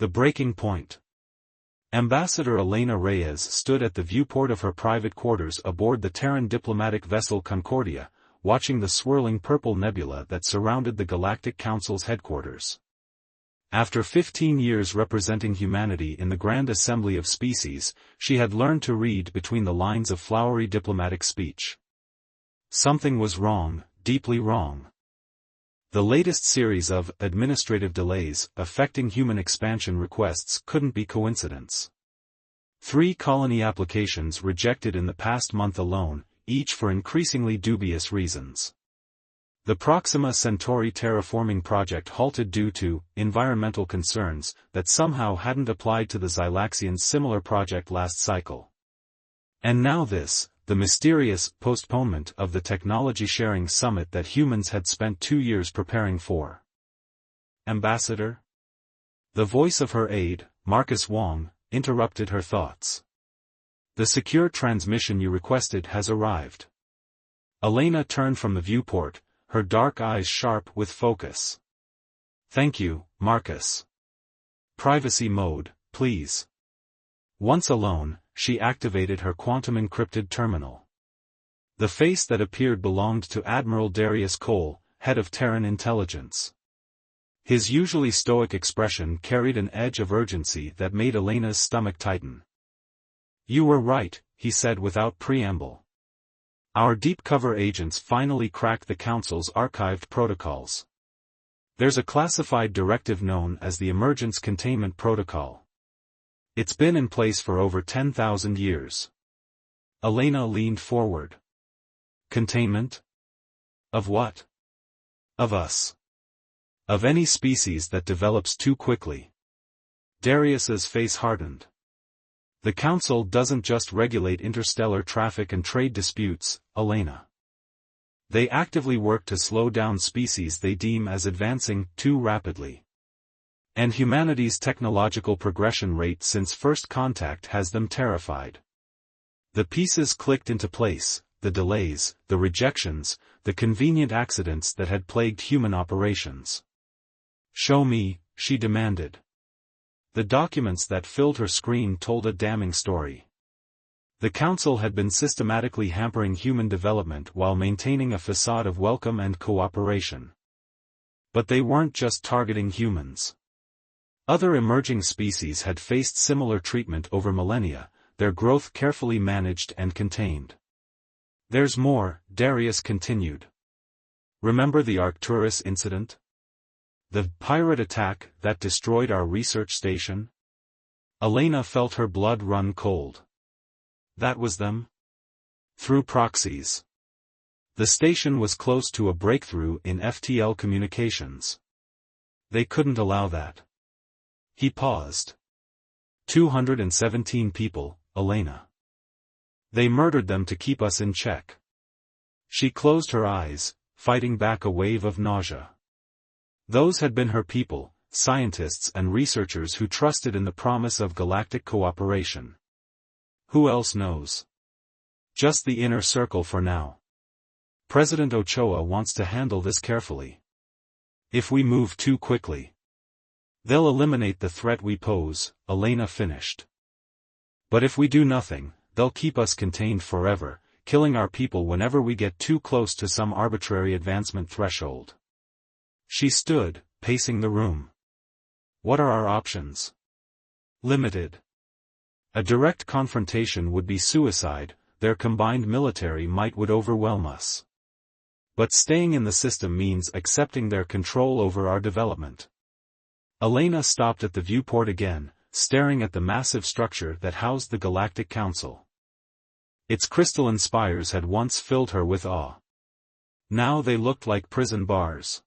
The breaking point. Ambassador Elena Reyes stood at the viewport of her private quarters aboard the Terran diplomatic vessel Concordia, watching the swirling purple nebula that surrounded the Galactic Council's headquarters. After 15 years representing humanity in the Grand Assembly of Species, she had learned to read between the lines of flowery diplomatic speech. Something was wrong, deeply wrong. The latest series of administrative delays affecting human expansion requests couldn't be coincidence. 3 colony applications rejected in the past month alone, each for increasingly dubious reasons. The Proxima Centauri terraforming project halted due to environmental concerns that somehow hadn't applied to the Xylaxians' similar project last cycle. And now this, the mysterious postponement of the technology-sharing summit that humans had spent 2 years preparing for. Ambassador? The voice of her aide, Marcus Wong, interrupted her thoughts. The secure transmission you requested has arrived. Elena turned from the viewport, her dark eyes sharp with focus. Thank you, Marcus. Privacy mode, please. Once alone, she activated her quantum-encrypted terminal. The face that appeared belonged to Admiral Darius Cole, head of Terran intelligence. His usually stoic expression carried an edge of urgency that made Elena's stomach tighten. You were right, he said without preamble. Our deep-cover agents finally cracked the Council's archived protocols. There's a classified directive known as the Emergence Containment Protocol. It's been in place for over 10,000 years. Elena leaned forward. Containment? Of what? Of us. Of any species that develops too quickly. Darius's face hardened. The Council doesn't just regulate interstellar traffic and trade disputes, Elena. They actively work to slow down species they deem as advancing too rapidly. And humanity's technological progression rate since first contact has them terrified. The pieces clicked into place, the delays, the rejections, the convenient accidents that had plagued human operations. Show me, she demanded. The documents that filled her screen told a damning story. The Council had been systematically hampering human development while maintaining a facade of welcome and cooperation. But they weren't just targeting humans. Other emerging species had faced similar treatment over millennia, their growth carefully managed and contained. There's more, Darius continued. Remember the Arcturus incident? The pirate attack that destroyed our research station? Elena felt her blood run cold. That was them? Through proxies. The station was close to a breakthrough in FTL communications. They couldn't allow that. He paused. 217 people, Elena. They murdered them to keep us in check. She closed her eyes, fighting back a wave of nausea. Those had been her people, scientists and researchers who trusted in the promise of galactic cooperation. Who else knows? Just the inner circle for now. President Ochoa wants to handle this carefully. If we move too quickly, they'll eliminate the threat we pose, Elena finished. But if we do nothing, they'll keep us contained forever, killing our people whenever we get too close to some arbitrary advancement threshold. She stood, pacing the room. What are our options? Limited. A direct confrontation would be suicide, their combined military might would overwhelm us. But staying in the system means accepting their control over our development. Elena stopped at the viewport again, staring at the massive structure that housed the Galactic Council. Its crystalline spires had once filled her with awe. Now they looked like prison bars.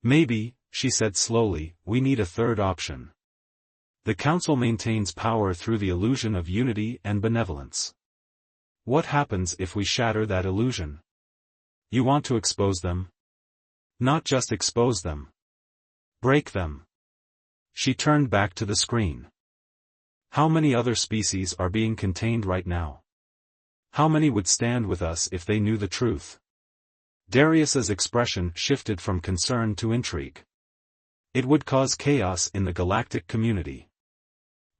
Maybe, she said slowly, we need a third option. The Council maintains power through the illusion of unity and benevolence. What happens if we shatter that illusion? You want to expose them? Not just expose them. Break them. She turned back to the screen. How many other species are being contained right now? How many would stand with us if they knew the truth? Darius's expression shifted from concern to intrigue. It would cause chaos in the galactic community.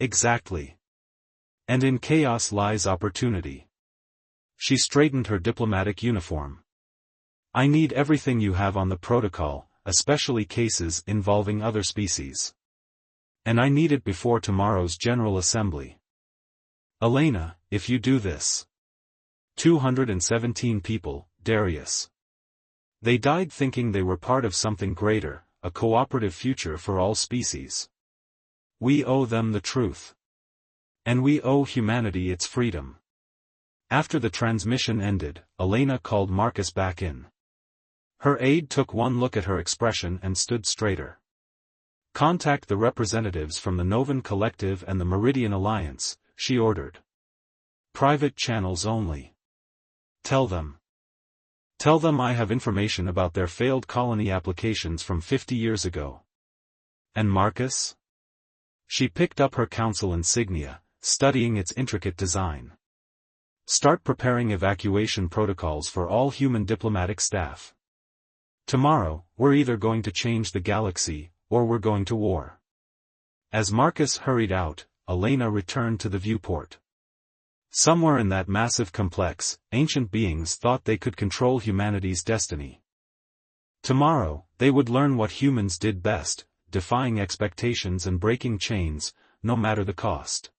Exactly. And in chaos lies opportunity. She straightened her diplomatic uniform. I need everything you have on the protocol, especially cases involving other species. And I need it before tomorrow's General Assembly. Elena, if you do this. 217 people, Darius. They died thinking they were part of something greater, a cooperative future for all species. We owe them the truth. And we owe humanity its freedom. After the transmission ended, Elena called Marcus back in. Her aide took one look at her expression and stood straighter. Contact the representatives from the Novan Collective and the Meridian Alliance, she ordered. Private channels only. Tell them I have information about their failed colony applications from 50 years ago. And Marcus? She picked up her council insignia, studying its intricate design. Start preparing evacuation protocols for all human diplomatic staff. Tomorrow, we're either going to change the galaxy, or we're going to war. As Marcus hurried out, Elena returned to the viewport. Somewhere in that massive complex, ancient beings thought they could control humanity's destiny. Tomorrow, they would learn what humans did best, defying expectations and breaking chains, no matter the cost.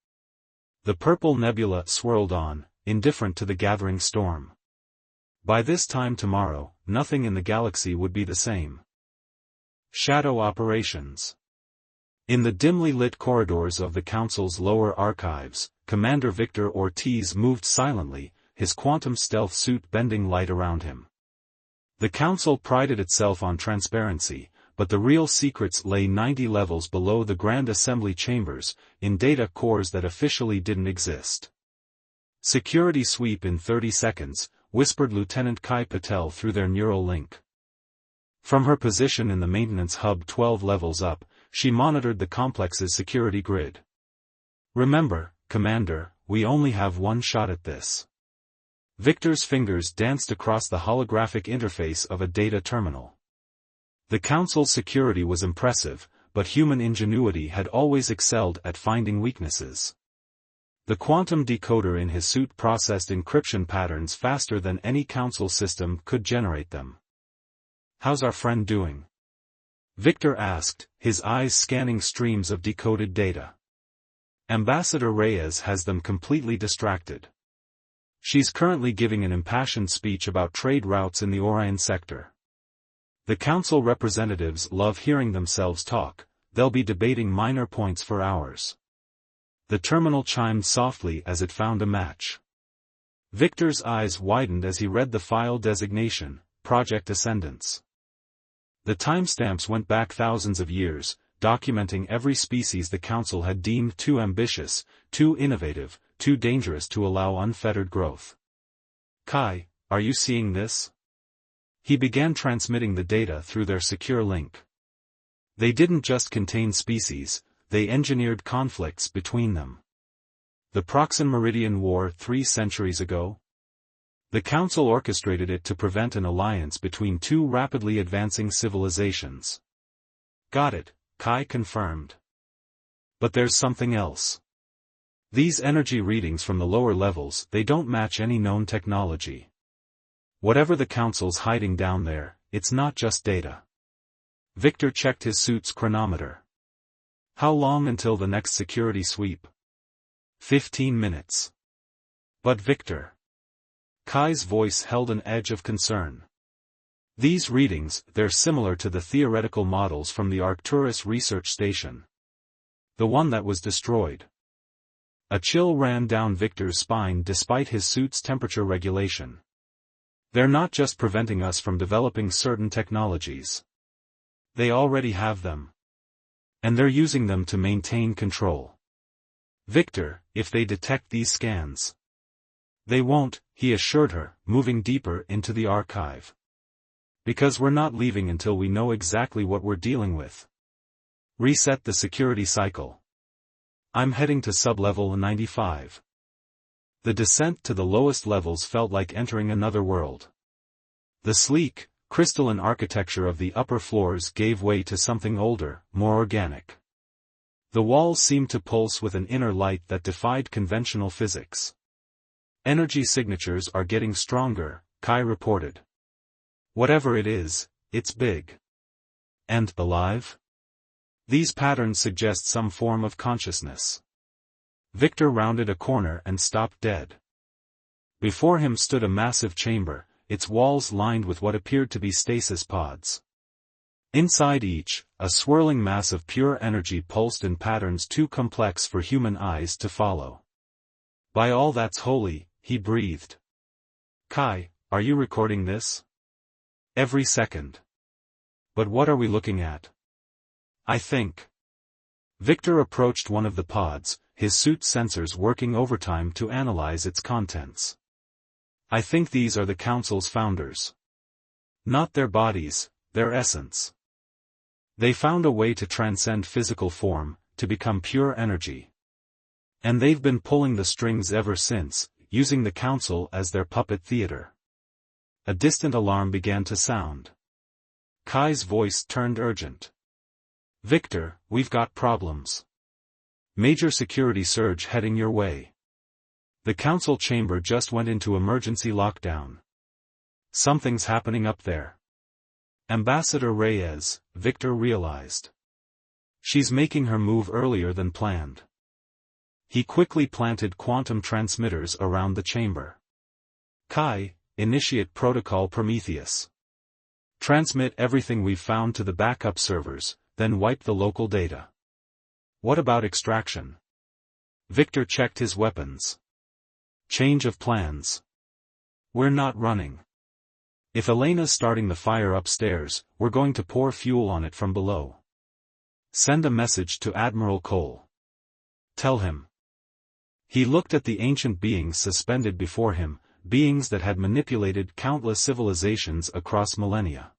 The purple nebula swirled on, indifferent to the gathering storm. By this time tomorrow, nothing in the galaxy would be the same. Shadow operations. In the dimly lit corridors of the Council's lower archives, Commander Victor Ortiz moved silently, his quantum stealth suit bending light around him. The Council prided itself on transparency, but the real secrets lay 90 levels below the Grand Assembly chambers, in data cores that officially didn't exist. Security sweep in 30 seconds, whispered Lieutenant Kai Patel through their neural link. From her position in the maintenance hub 12 levels up, she monitored the complex's security grid. Remember, Commander, we only have one shot at this. Victor's fingers danced across the holographic interface of a data terminal. The Council's security was impressive, but human ingenuity had always excelled at finding weaknesses. The quantum decoder in his suit processed encryption patterns faster than any Council system could generate them. How's our friend doing? Victor asked, his eyes scanning streams of decoded data. Ambassador Reyes has them completely distracted. She's currently giving an impassioned speech about trade routes in the Orion sector. The Council representatives love hearing themselves talk, they'll be debating minor points for hours. The terminal chimed softly as it found a match. Victor's eyes widened as he read the file designation, Project Ascendance. The timestamps went back thousands of years, documenting every species the Council had deemed too ambitious, too innovative, too dangerous to allow unfettered growth. Kai, are you seeing this? He began transmitting the data through their secure link. They didn't just contain species, they engineered conflicts between them. The Proxen Meridian War 3 centuries ago? The Council orchestrated it to prevent an alliance between two rapidly advancing civilizations. Got it, Kai confirmed. But there's something else. These energy readings from the lower levels, they don't match any known technology. Whatever the Council's hiding down there, it's not just data. Victor checked his suit's chronometer. How long until the next security sweep? 15 minutes. But Victor. Kai's voice held an edge of concern. These readings, they're similar to the theoretical models from the Arcturus research station. The one that was destroyed. A chill ran down Victor's spine despite his suit's temperature regulation. They're not just preventing us from developing certain technologies. They already have them. And they're using them to maintain control. Victor, if they detect these scans. They won't, he assured her, moving deeper into the archive. Because we're not leaving until we know exactly what we're dealing with. Reset the security cycle. I'm heading to sub-level 95. The descent to the lowest levels felt like entering another world. The sleek, crystalline architecture of the upper floors gave way to something older, more organic. The walls seemed to pulse with an inner light that defied conventional physics. Energy signatures are getting stronger, Kai reported. Whatever it is, it's big. And alive? These patterns suggest some form of consciousness. Victor rounded a corner and stopped dead. Before him stood a massive chamber, its walls lined with what appeared to be stasis pods. Inside each, a swirling mass of pure energy pulsed in patterns too complex for human eyes to follow. By all that's holy, he breathed. Kai, are you recording this? Every second. But what are we looking at? I think. Victor approached one of the pods, his suit's sensors working overtime to analyze its contents. I think these are the Council's founders. Not their bodies, their essence. They found a way to transcend physical form, to become pure energy. And they've been pulling the strings ever since, using the Council as their puppet theater. A distant alarm began to sound. Kai's voice turned urgent. Victor, we've got problems. Major security surge heading your way. The Council chamber just went into emergency lockdown. Something's happening up there. Ambassador Reyes, Victor realized. She's making her move earlier than planned. He quickly planted quantum transmitters around the chamber. Kai, initiate Protocol Prometheus. Transmit everything we've found to the backup servers, then wipe the local data. What about extraction? Victor checked his weapons. Change of plans. We're not running. If Elena's starting the fire upstairs, we're going to pour fuel on it from below. Send a message to Admiral Cole. Tell him. He looked at the ancient beings suspended before him, beings that had manipulated countless civilizations across millennia.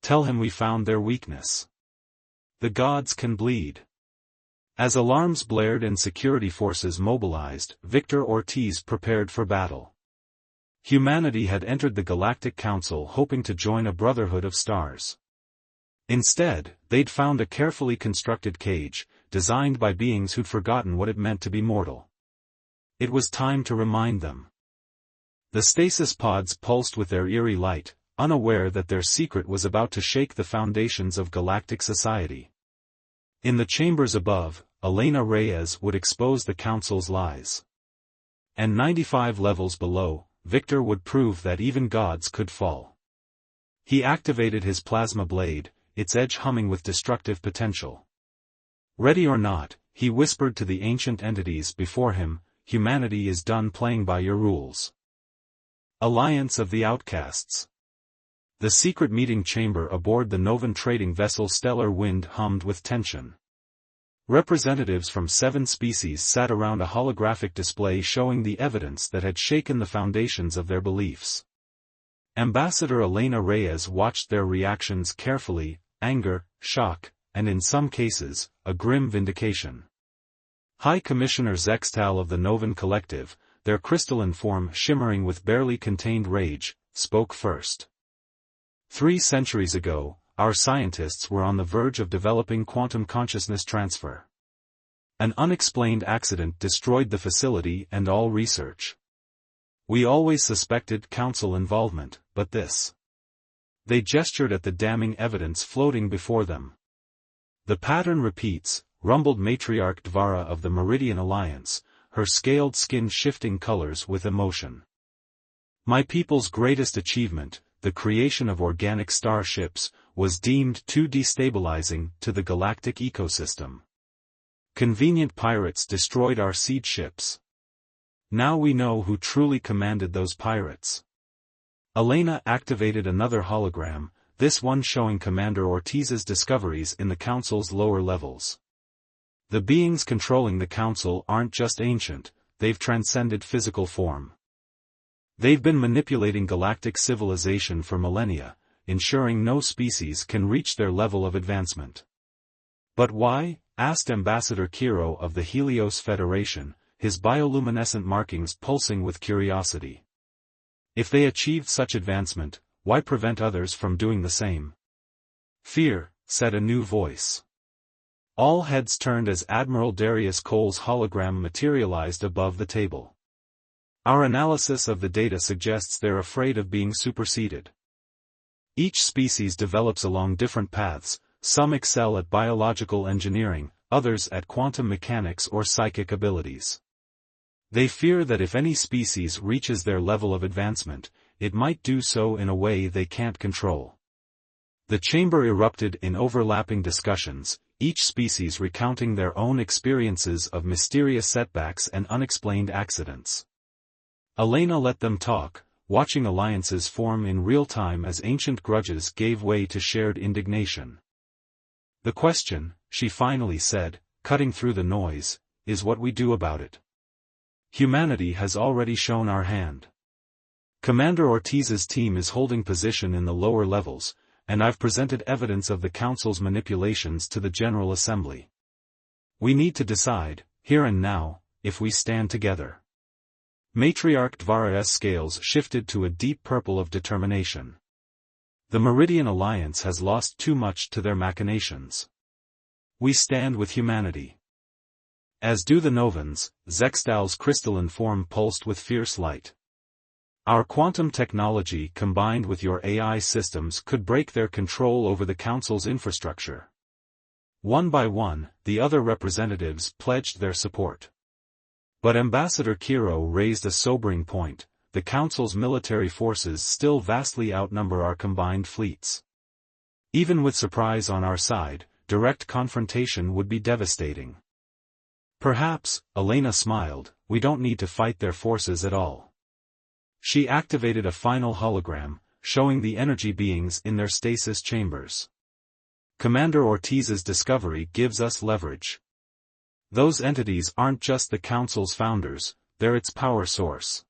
Tell him we found their weakness. The gods can bleed. As alarms blared and security forces mobilized, Victor Ortiz prepared for battle. Humanity had entered the Galactic Council hoping to join a brotherhood of stars. Instead, they'd found a carefully constructed cage, designed by beings who'd forgotten what it meant to be mortal. It was time to remind them. The stasis pods pulsed with their eerie light, unaware that their secret was about to shake the foundations of galactic society. In the chambers above, Elena Reyes would expose the Council's lies. And 95 levels below, Victor would prove that even gods could fall. He activated his plasma blade, its edge humming with destructive potential. Ready or not, he whispered to the ancient entities before him, humanity is done playing by your rules. Alliance of the Outcasts. The secret meeting chamber aboard the Novan trading vessel Stellar Wind hummed with tension. Representatives from 7 species sat around a holographic display showing the evidence that had shaken the foundations of their beliefs. Ambassador Elena Reyes watched their reactions carefully, anger, shock, and in some cases, a grim vindication. High Commissioner Zextal of the Novan Collective, their crystalline form shimmering with barely contained rage, spoke first. 3 centuries ago, our scientists were on the verge of developing quantum consciousness transfer. An unexplained accident destroyed the facility and all research. We always suspected Council involvement, but this. They gestured at the damning evidence floating before them. The pattern repeats, rumbled matriarch Dvara of the Meridian Alliance, her scaled skin shifting colors with emotion. My people's greatest achievement, the creation of organic starships, was deemed too destabilizing to the galactic ecosystem. Convenient pirates destroyed our seed ships. Now we know who truly commanded those pirates. Elena activated another hologram, this one showing Commander Ortiz's discoveries in the Council's lower levels. The beings controlling the Council aren't just ancient, they've transcended physical form. They've been manipulating galactic civilization for millennia, ensuring no species can reach their level of advancement. But why? Asked Ambassador Kiro of the Helios Federation, his bioluminescent markings pulsing with curiosity. If they achieved such advancement, why prevent others from doing the same? Fear, said a new voice. All heads turned as Admiral Darius Cole's hologram materialized above the table. Our analysis of the data suggests they're afraid of being superseded. Each species develops along different paths, some excel at biological engineering, others at quantum mechanics or psychic abilities. They fear that if any species reaches their level of advancement, it might do so in a way they can't control. The chamber erupted in overlapping discussions, each species recounting their own experiences of mysterious setbacks and unexplained accidents. Elena let them talk, watching alliances form in real time as ancient grudges gave way to shared indignation. The question, she finally said, cutting through the noise, is what we do about it. Humanity has already shown our hand. Commander Ortiz's team is holding position in the lower levels, and I've presented evidence of the Council's manipulations to the General Assembly. We need to decide, here and now, if we stand together. Matriarch Dvara's scales shifted to a deep purple of determination. The Meridian Alliance has lost too much to their machinations. We stand with humanity. As do the Novans, Zextal's crystalline form pulsed with fierce light. Our quantum technology combined with your AI systems could break their control over the Council's infrastructure. One by one, the other representatives pledged their support. But Ambassador Kiro raised a sobering point: the Council's military forces still vastly outnumber our combined fleets. Even with surprise on our side, direct confrontation would be devastating. Perhaps, Elena smiled, we don't need to fight their forces at all. She activated a final hologram, showing the energy beings in their stasis chambers. Commander Ortiz's discovery gives us leverage. Those entities aren't just the Council's founders, they're its power source.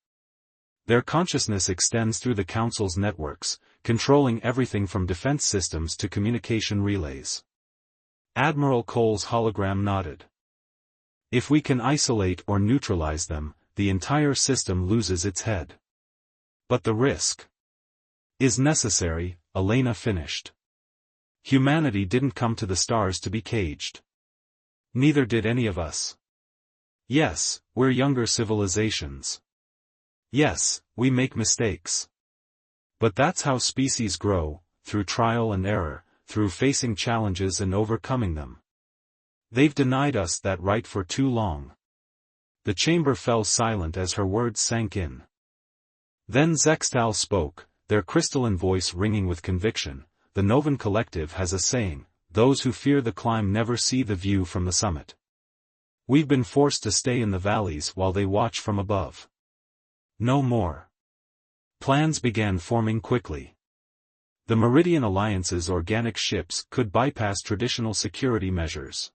Their consciousness extends through the Council's networks, controlling everything from defense systems to communication relays. Admiral Cole's hologram nodded. If we can isolate or neutralize them, the entire system loses its head. But the risk is necessary, Elena finished. Humanity didn't come to the stars to be caged. Neither did any of us. Yes, we're younger civilizations. Yes, we make mistakes. But that's how species grow, through trial and error, through facing challenges and overcoming them. They've denied us that right for too long. The chamber fell silent as her words sank in. Then Zextal spoke, their crystalline voice ringing with conviction. The Novan Collective has a saying, those who fear the climb never see the view from the summit. We've been forced to stay in the valleys while they watch from above. No more. Plans began forming quickly. The Meridian Alliance's organic ships could bypass traditional security measures.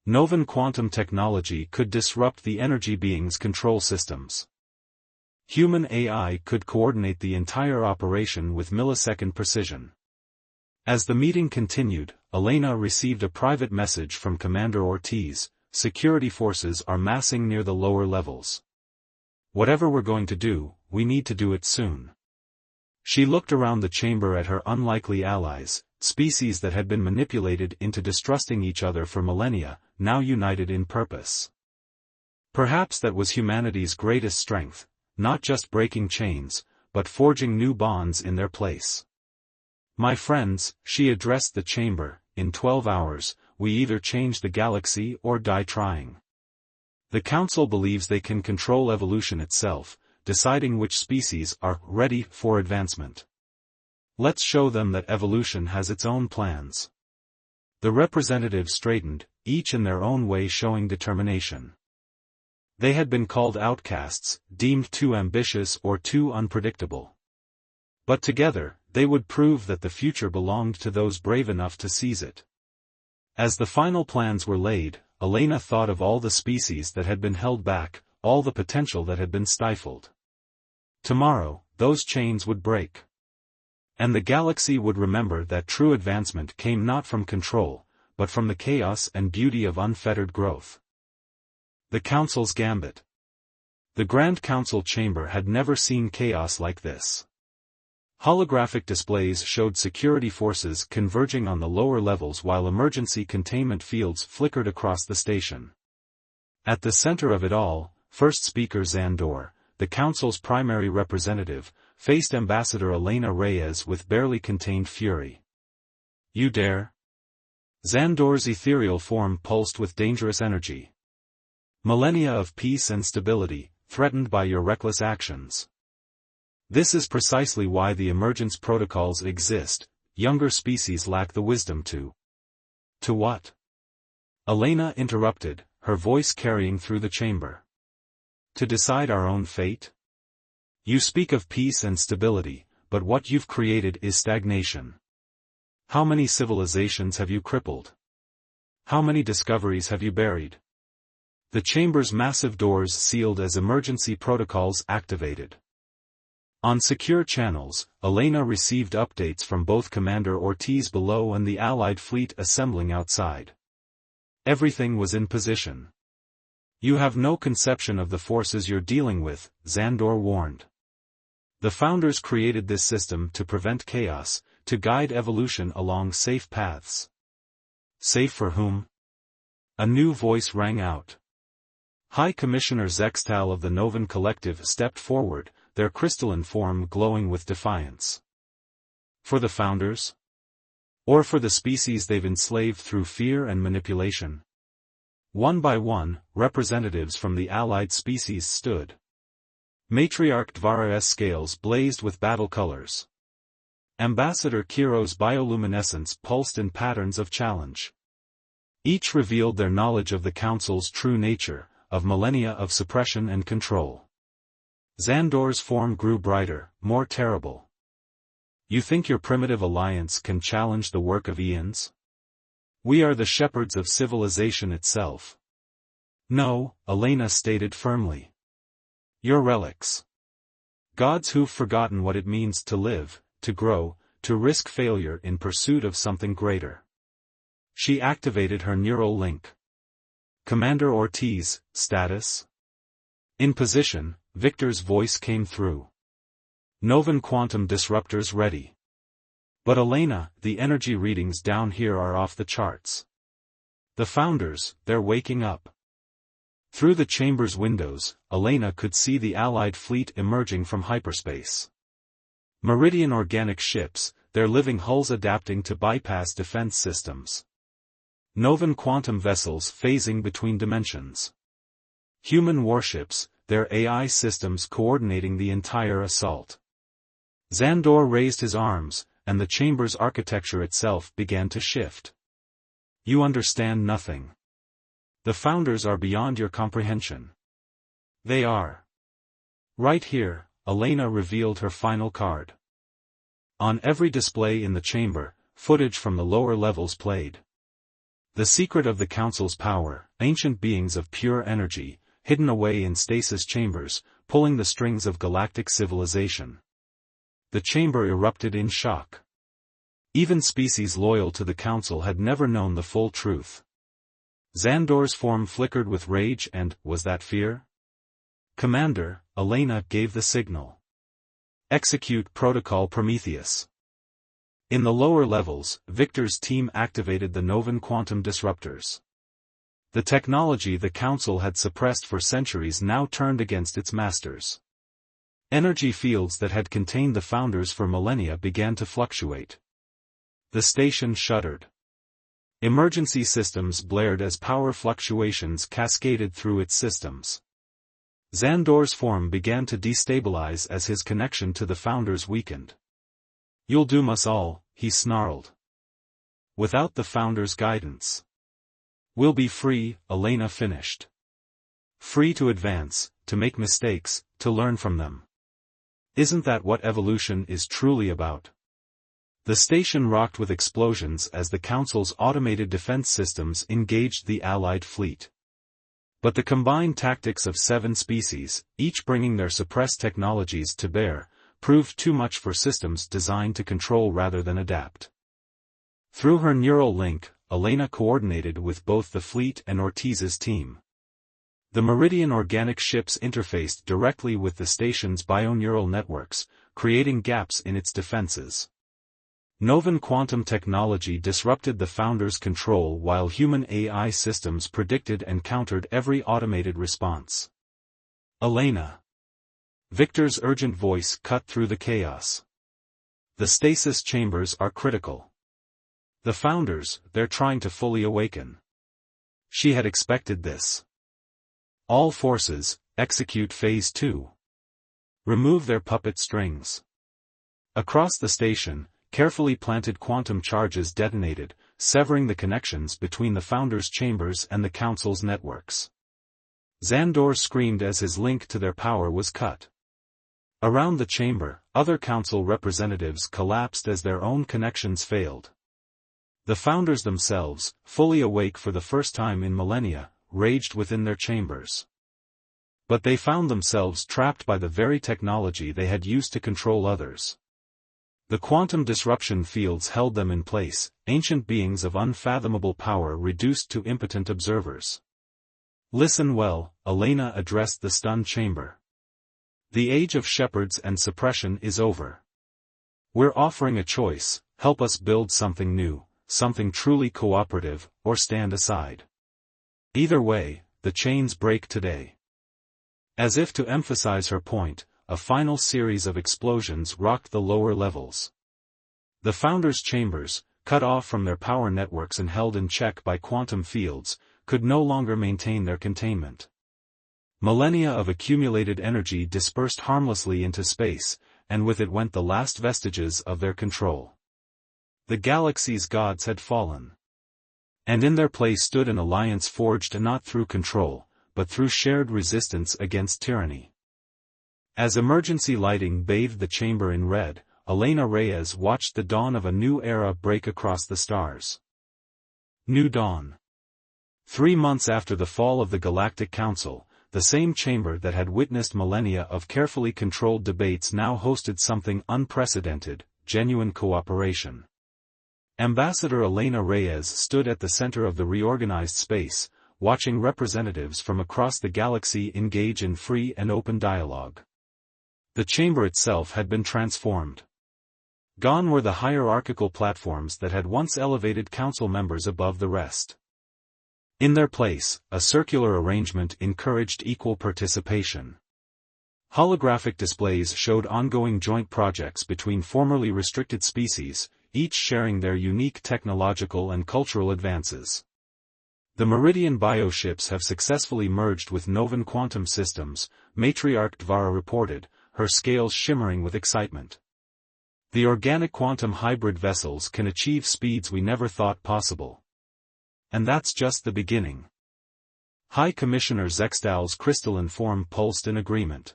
Novan quantum technology could disrupt the energy beings' control systems. Human AI could coordinate the entire operation with millisecond precision. As the meeting continued, Elena received a private message from Commander Ortiz: security forces are massing near the lower levels. Whatever we're going to do, we need to do it soon. She looked around the chamber at her unlikely allies, species that had been manipulated into distrusting each other for millennia, now united in purpose. Perhaps that was humanity's greatest strength, not just breaking chains, but forging new bonds in their place. My friends, she addressed the chamber, in 12 hours, we either change the galaxy or die trying. The Council believes they can control evolution itself, deciding which species are ready for advancement. Let's show them that evolution has its own plans. The representatives straightened, each in their own way showing determination. They had been called outcasts, deemed too ambitious or too unpredictable. But together, they would prove that the future belonged to those brave enough to seize it. As the final plans were laid, Elena thought of all the species that had been held back, all the potential that had been stifled. Tomorrow, those chains would break. And the galaxy would remember that true advancement came not from control, but from the chaos and beauty of unfettered growth. The Council's Gambit. The Grand Council chamber had never seen chaos like this. Holographic displays showed security forces converging on the lower levels while emergency containment fields flickered across the station. At the center of it all, first speaker Xandor, the Council's primary representative, faced Ambassador Elena Reyes with barely contained fury. "You dare?" Xandor's ethereal form pulsed with dangerous energy. "Millennia of peace and stability, threatened by your reckless actions. This is precisely why the emergence protocols exist. Younger species lack the wisdom to." "To what?" Elena interrupted, her voice carrying through the chamber. "To decide our own fate? You speak of peace and stability, but what you've created is stagnation. How many civilizations have you crippled? How many discoveries have you buried?" The chamber's massive doors sealed as emergency protocols activated. On secure channels, Elena received updates from both Commander Ortiz below and the Allied fleet assembling outside. Everything was in position. "You have no conception of the forces you're dealing with," Xandor warned. "The Founders created this system to prevent chaos, to guide evolution along safe paths." "Safe for whom?" A new voice rang out. High Commissioner Zextal of the Novan Collective stepped forward, their crystalline form glowing with defiance. "For the Founders? Or for the species they've enslaved through fear and manipulation?" One by one, representatives from the allied species stood. Matriarch Dvara's scales blazed with battle colors. Ambassador Kiro's bioluminescence pulsed in patterns of challenge. Each revealed their knowledge of the Council's true nature, of millennia of suppression and control. Xandor's form grew brighter, more terrible. "You think your primitive alliance can challenge the work of eons? We are the shepherds of civilization itself." "No," Elena stated firmly. "You're relics. Gods who've forgotten what it means to live, to grow, to risk failure in pursuit of something greater." She activated her neural link. "Commander Ortiz, status?" "In position," Victor's voice came through. "Novan quantum disruptors ready." "But Elena, the energy readings down here are off the charts." "The Founders, they're waking up." Through the chamber's windows, Elena could see the Allied fleet emerging from hyperspace. Meridian organic ships, their living hulls adapting to bypass defense systems. Novan quantum vessels phasing between dimensions. Human warships, their AI systems coordinating the entire assault. Xandor raised his arms, and the chamber's architecture itself began to shift. "You understand nothing. The Founders are beyond your comprehension." "They are." Right here, Elena revealed her final card. On every display in the chamber, footage from the lower levels played. The secret of the Council's power, ancient beings of pure energy, hidden away in stasis chambers, pulling the strings of galactic civilization. The chamber erupted in shock. Even species loyal to the Council had never known the full truth. Xandor's form flickered with rage and, was that fear? "Commander," Elena gave the signal. "Execute Protocol Prometheus." In the lower levels, Victor's team activated the Novan quantum disruptors. The technology the Council had suppressed for centuries now turned against its masters. Energy fields that had contained the Founders for millennia began to fluctuate. The station shuddered. Emergency systems blared as power fluctuations cascaded through its systems. Xandor's form began to destabilize as his connection to the Founders weakened. "You'll doom us all," he snarled. "Without the Founders' guidance." "We'll be free," Elena finished. "Free to advance, to make mistakes, to learn from them. Isn't that what evolution is truly about?" The station rocked with explosions as the Council's automated defense systems engaged the Allied fleet. But the combined tactics of 7 species, each bringing their suppressed technologies to bear, proved too much for systems designed to control rather than adapt. Through her neural link, Elena coordinated with both the fleet and Ortiz's team. The Meridian organic ships interfaced directly with the station's bioneural networks, creating gaps in its defenses. Novan quantum technology disrupted the Founders' control while human AI systems predicted and countered every automated response. Elena. Victor's urgent voice cut through the chaos. The stasis chambers are critical. The Founders, they're trying to fully awaken. She had expected this. All forces, execute Phase 2. Remove their puppet strings. Across the station, carefully planted quantum charges detonated, severing the connections between the Founders' chambers and the Council's networks. Xandor screamed as his link to their power was cut. Around the chamber, other Council representatives collapsed as their own connections failed. The Founders themselves, fully awake for the first time in millennia, raged within their chambers. But they found themselves trapped by the very technology they had used to control others. The quantum disruption fields held them in place, ancient beings of unfathomable power reduced to impotent observers. Listen well, Elena addressed the stunned chamber. The age of shepherds and suppression is over. We're offering a choice: help us build something new, something truly cooperative, or stand aside. Either way, the chains break today. As if to emphasize her point, a final series of explosions rocked the lower levels. The Founders' chambers, cut off from their power networks and held in check by quantum fields, could no longer maintain their containment. Millennia of accumulated energy dispersed harmlessly into space, and with it went the last vestiges of their control. The galaxy's gods had fallen. And in their place stood an alliance forged not through control, but through shared resistance against tyranny. As emergency lighting bathed the chamber in red, Elena Reyes watched the dawn of a new era break across the stars. New Dawn. 3 months after the fall of the Galactic Council, the same chamber that had witnessed millennia of carefully controlled debates now hosted something unprecedented: genuine cooperation. Ambassador Elena Reyes stood at the center of the reorganized space, watching representatives from across the galaxy engage in free and open dialogue. The chamber itself had been transformed. Gone were the hierarchical platforms that had once elevated council members above the rest. In their place, a circular arrangement encouraged equal participation. Holographic displays showed ongoing joint projects between formerly restricted species, each sharing their unique technological and cultural advances. The Meridian bioships have successfully merged with Novan quantum systems, Matriarch Dvara reported, her scales shimmering with excitement. The organic quantum hybrid vessels can achieve speeds we never thought possible. And that's just the beginning. High Commissioner Zextal's crystalline form pulsed in agreement.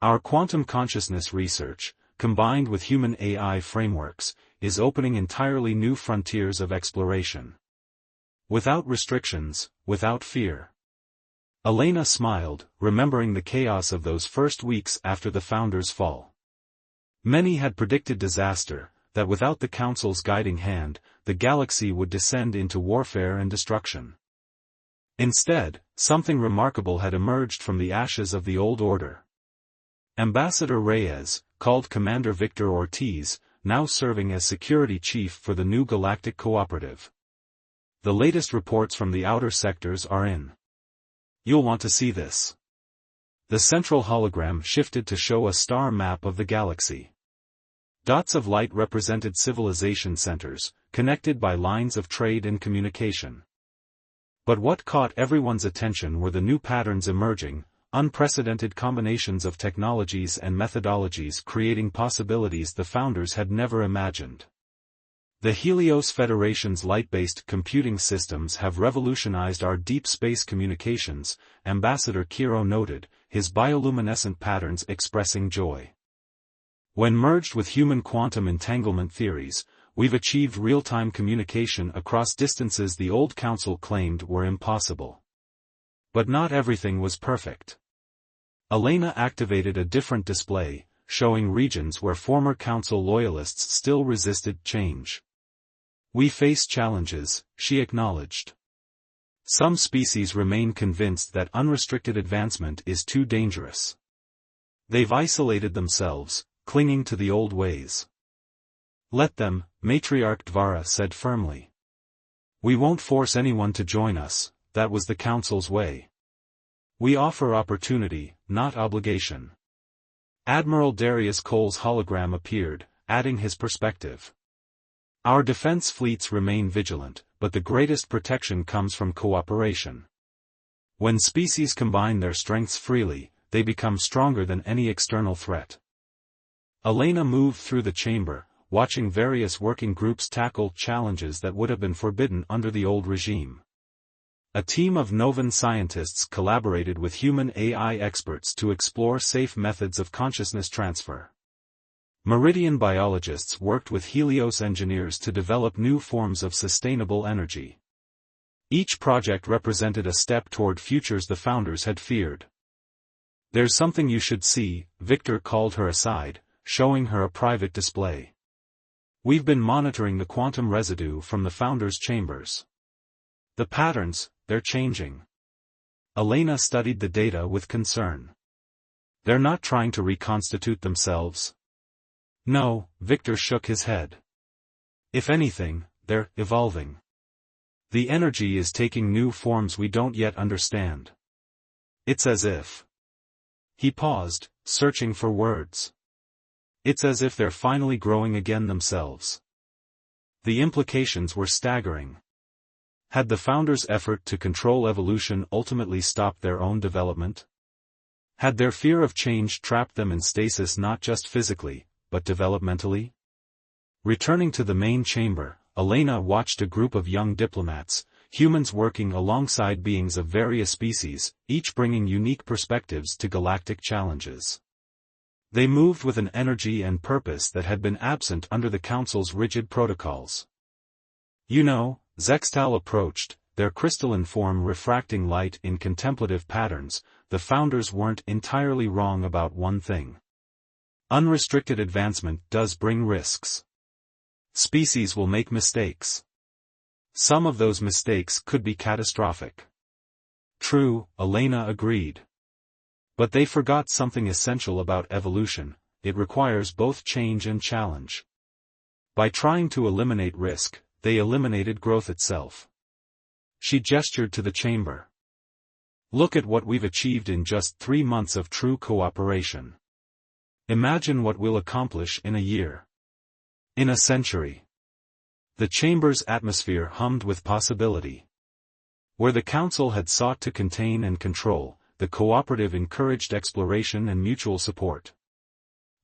Our quantum consciousness research, combined with human AI frameworks, is opening entirely new frontiers of exploration. Without restrictions, without fear. Elena smiled, remembering the chaos of those first weeks after the Founders' fall. Many had predicted disaster, that without the Council's guiding hand, the galaxy would descend into warfare and destruction. Instead, something remarkable had emerged from the ashes of the old order. Ambassador Reyes, called Commander Victor Ortiz, now serving as security chief for the new Galactic Cooperative. The latest reports from the outer sectors are in. You'll want to see this. The central hologram shifted to show a star map of the galaxy. Dots of light represented civilization centers, connected by lines of trade and communication. But what caught everyone's attention were the new patterns emerging, unprecedented combinations of technologies and methodologies creating possibilities the Founders had never imagined. The Helios Federation's light-based computing systems have revolutionized our deep space communications, Ambassador Kiro noted, his bioluminescent patterns expressing joy. When merged with human quantum entanglement theories, we've achieved real-time communication across distances the old Council claimed were impossible. But not everything was perfect. Elena activated a different display, showing regions where former Council loyalists still resisted change. We face challenges, she acknowledged. Some species remain convinced that unrestricted advancement is too dangerous. They've isolated themselves, clinging to the old ways. Let them, Matriarch Dvara said firmly. We won't force anyone to join us, that was the Council's way. We offer opportunity, not obligation. Admiral Darius Cole's hologram appeared, adding his perspective. Our defense fleets remain vigilant, but the greatest protection comes from cooperation. When species combine their strengths freely, they become stronger than any external threat. Elena moved through the chamber, watching various working groups tackle challenges that would have been forbidden under the old regime. A team of Novan scientists collaborated with human AI experts to explore safe methods of consciousness transfer. Meridian biologists worked with Helios engineers to develop new forms of sustainable energy. Each project represented a step toward futures the founders had feared. There's something you should see, Victor called her aside, showing her a private display. We've been monitoring the quantum residue from the founders' chambers. The patterns, they're changing. Elena studied the data with concern. They're not trying to reconstitute themselves. No, Victor shook his head. If anything, they're evolving. The energy is taking new forms we don't yet understand. It's as if. He paused, searching for words. It's as if they're finally growing again themselves. The implications were staggering. Had the founders' effort to control evolution ultimately stopped their own development? Had their fear of change trapped them in stasis not just physically, but developmentally? Returning to the main chamber, Elena watched a group of young diplomats, humans working alongside beings of various species, each bringing unique perspectives to galactic challenges. They moved with an energy and purpose that had been absent under the Council's rigid protocols. You know, Zextal approached, their crystalline form refracting light in contemplative patterns. The founders weren't entirely wrong about one thing. Unrestricted advancement does bring risks. Species will make mistakes. Some of those mistakes could be catastrophic. True, Elena agreed. But they forgot something essential about evolution: it requires both change and challenge. By trying to eliminate risk, they eliminated growth itself. She gestured to the chamber. Look at what we've achieved in just 3 months of true cooperation. Imagine what we'll accomplish in a year. In a century. The chamber's atmosphere hummed with possibility. Where the Council had sought to contain and control, the cooperative encouraged exploration and mutual support.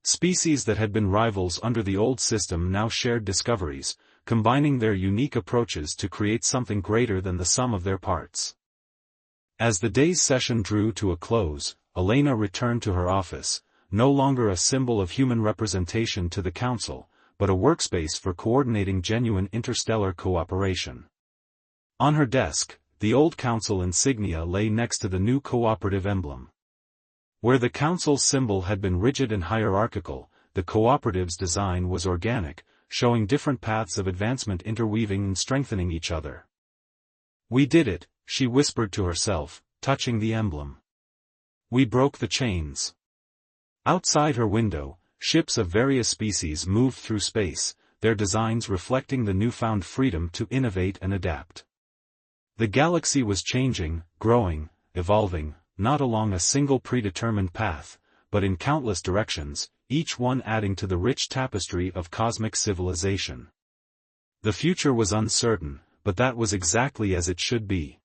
Species that had been rivals under the old system now shared discoveries, combining their unique approaches to create something greater than the sum of their parts. As the day's session drew to a close, Elena returned to her office, no longer a symbol of human representation to the Council, but a workspace for coordinating genuine interstellar cooperation. On her desk, the old Council insignia lay next to the new cooperative emblem. Where the Council's symbol had been rigid and hierarchical, the cooperative's design was organic, showing different paths of advancement interweaving and strengthening each other. We did it, she whispered to herself, touching the emblem. We broke the chains. Outside her window, ships of various species moved through space, their designs reflecting the newfound freedom to innovate and adapt. The galaxy was changing, growing, evolving, not along a single predetermined path, but in countless directions, each one adding to the rich tapestry of cosmic civilization. The future was uncertain, but that was exactly as it should be.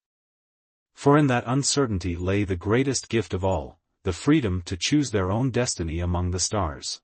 For in that uncertainty lay the greatest gift of all, the freedom to choose their own destiny among the stars.